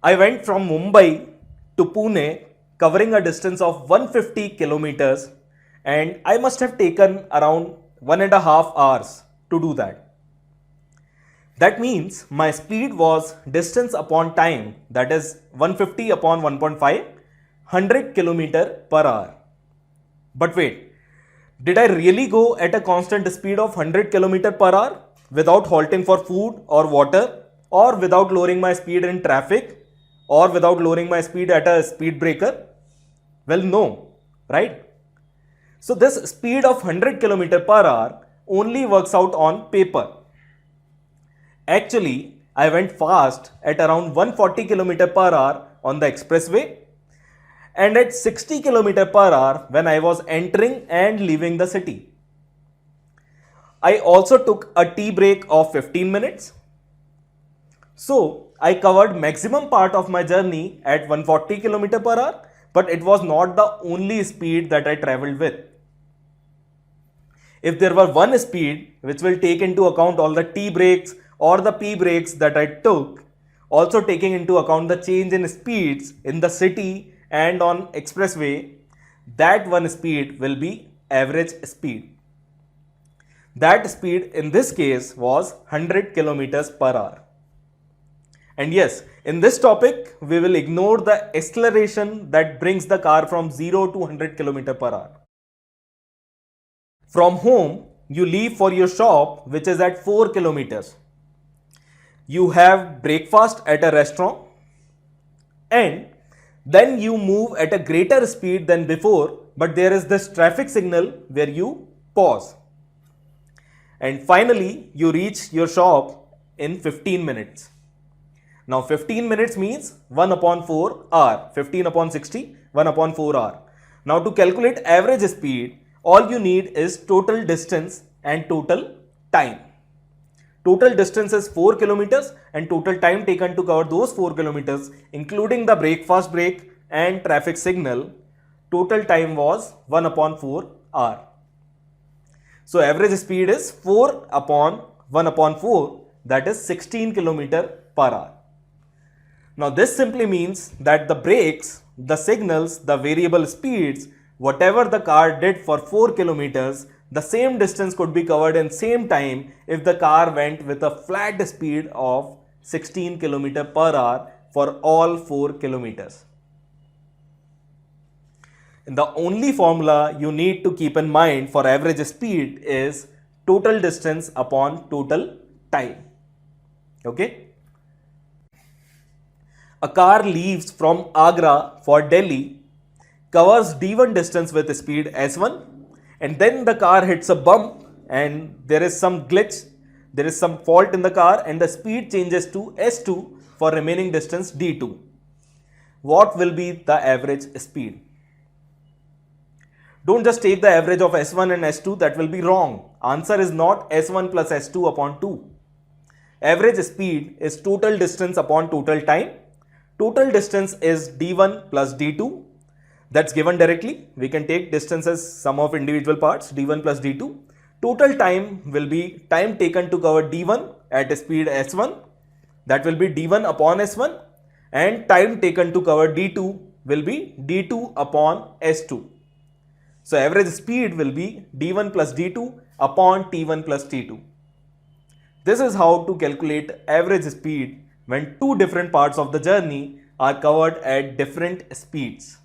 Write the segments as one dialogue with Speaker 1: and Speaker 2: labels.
Speaker 1: I went from Mumbai to Pune covering a distance of 150 kilometers and I must have taken around 1.5 hours to do that. That means my speed was distance upon time, that is 150 upon 1.5, 100 kilometer per hour. But wait, did I really go at a constant speed of 100 kilometer per hour without halting for food or water, or without lowering my speed in traffic, or without lowering my speed at a speed breaker? Well, no, right? So this speed of 100 km per hour only works out on paper. Actually, I went fast at around 140 km per hour on the expressway and at 60 km per hour when I was entering and leaving the city. I also took a tea break of 15 minutes. So I covered maximum part of my journey at 140 km per hour, but it was not the only speed that I traveled with. If there were one speed which will take into account all the tea breaks or the pee breaks that I took, also taking into account the change in speeds in the city and on expressway, that one speed will be average speed. That speed in this case was 100 kilometers per hour. And yes, in this topic, we will ignore the acceleration that brings the car from 0 to 100 km per hour. From home, you leave for your shop, which is at 4 kilometers. You have breakfast at a restaurant and then you move at a greater speed than before, but there is this traffic signal where you pause. And finally, you reach your shop in 15 minutes. Now 15 minutes means 1 upon 4 hour, 15 upon 60, 1 upon 4 hour. Now to calculate average speed, all you need is total distance and total time. Total distance is 4 kilometers and total time taken to cover those 4 kilometers, including the breakfast break and traffic signal, total time was 1 upon 4 hour. So average speed is 4 upon 1 upon 4, that is 16 km per hour. Now this simply means that the brakes, the signals, the variable speeds, whatever the car did for 4 kilometers, the same distance could be covered in same time if the car went with a flat speed of 16 km per hour for all 4 kilometers. And the only formula you need to keep in mind for average speed is total distance upon total time. Okay? A car leaves from Agra for Delhi, covers D1 distance with speed S1, and then the car hits a bump and there is some glitch, there is some fault in the car and the speed changes to S2 for remaining distance D2. What will be the average speed? Don't just take the average of S1 and S2, that will be wrong. Answer is not S1 plus S2 upon 2. Average speed is total distance upon total time. Total distance is D1 plus D2. That's given directly. We can take distance as sum of individual parts, D1 plus D2. Total time will be time taken to cover D1 at speed S1. That will be D1 upon S1. And time taken to cover D2 will be D2 upon S2. So average speed will be D1 plus D2 upon T1 plus T2. This is how to calculate average speed when two different parts of the journey are covered at different speeds.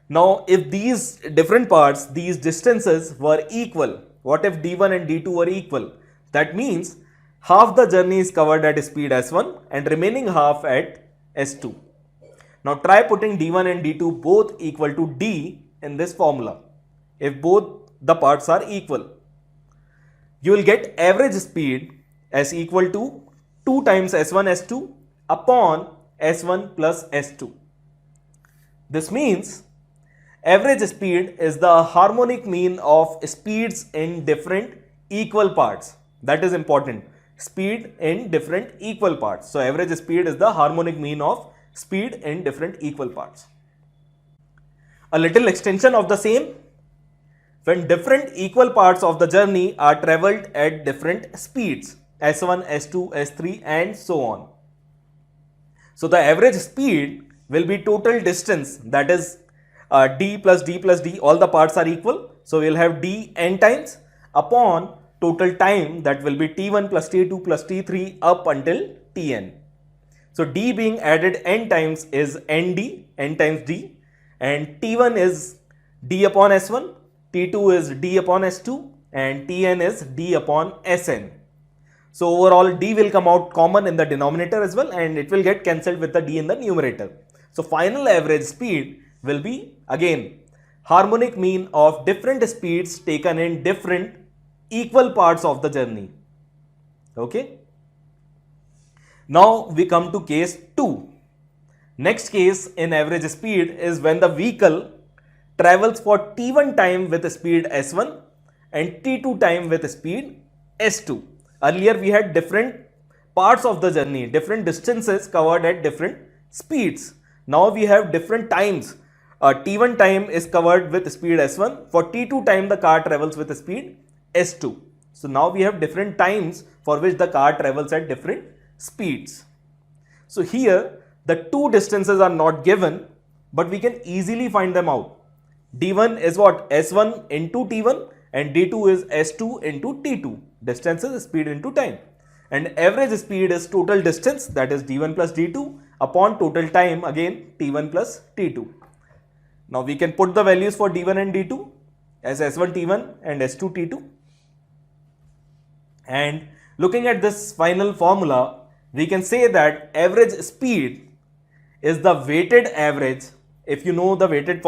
Speaker 1: Now, if these different parts, these distances were equal, what if D1 and D2 were equal? That means half the journey is covered at speed S1 and remaining half at S2. Now try putting D1 and D2 both equal to D in this formula. If both the parts are equal, you will get average speed as equal to 2 times S1 S2 upon S1 plus S2. This means average speed is the harmonic mean of speeds in different equal parts. That is important. Speed in different equal parts. So average speed is the harmonic mean of speed in different equal parts. A little extension of the same. When different equal parts of the journey are travelled at different speeds, S1, S2, S3 and so on. So the average speed will be total distance, that is d plus d plus d, all the parts are equal. So we'll have d n times upon total time, that will be t1 plus t2 plus t3 up until tn. So d being added n times is nd, n times d, and t1 is d upon s1, t2 is d upon s2, and tn is d upon sn. So overall d will come out common in the denominator as well, and it will get cancelled with the d in the numerator. So final average speed will be again harmonic mean of different speeds taken in different equal parts of the journey. Okay. Now we come to case 2. Next case in average speed is when the vehicle travels for t1 time with speed s1 and t2 time with speed s2. Earlier we had different parts of the journey, different distances covered at different speeds. Now we have different times. T1 time is covered with speed s1. For t2 time the car travels with speed s2. So now we have different times for which the car travels at different speeds. So here the two distances are not given, but we can easily find them out. d1 is what? s1 into t1, and d2 is s2 into t2. Distance is speed into time. And average speed is total distance, that is d1 plus d2 upon total time, again t1 plus t2. Now we can put the values for d1 and d2 as s1 t1 and s2 t2. And looking at this final formula, we can say that average speed is the weighted average. If you know the weighted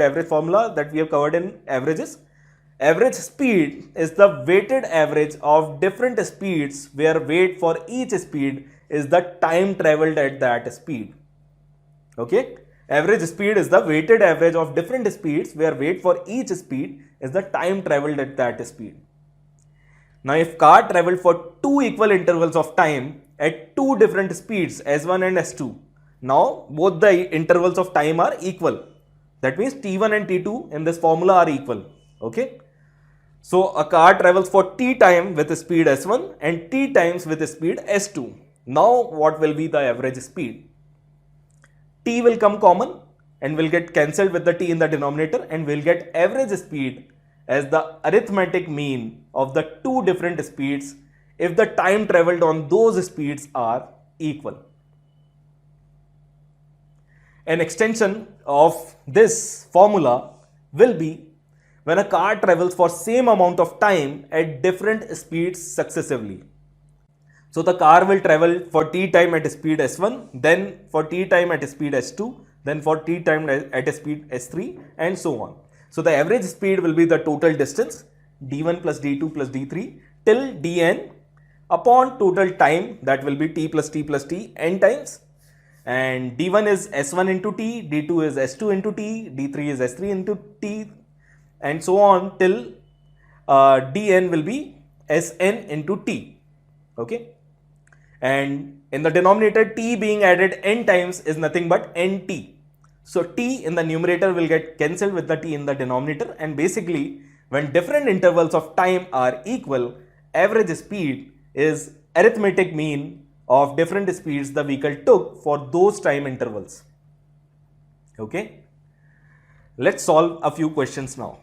Speaker 1: average formula that we have covered in averages, average speed is the weighted average of different speeds where weight for each speed is the time traveled at that speed. Okay. Average speed is the weighted average of different speeds where weight for each speed is the time traveled at that speed. Now if car traveled for two equal intervals of time at two different speeds s1 and s2, now both the intervals of time are equal. That means t1 and t2 in this formula are equal. Okay. So a car travels for t time with speed s1 and t times with speed s2. Now what will be the average speed? T will come common and will get cancelled with the t in the denominator, and we'll get average speed as the arithmetic mean of the two different speeds if the time travelled on those speeds are equal. An extension of this formula will be when a car travels for same amount of time at different speeds successively. So the car will travel for t time at speed s1, then for t time at speed s2, then for t time at speed s3, and so on. So the average speed will be the total distance d1 plus d2 plus d3 till dn upon total time, that will be t plus t n times. And d1 is s1 into t, d2 is s2 into t, d3 is s3 into t, and so on till dn will be sn into t. Okay. And in the denominator, t being added n times is nothing but nt. So t in the numerator will get cancelled with the t in the denominator, and basically when different intervals of time are equal, average speed is arithmetic mean of different speeds the vehicle took for those time intervals. Okay. Let's solve a few questions now.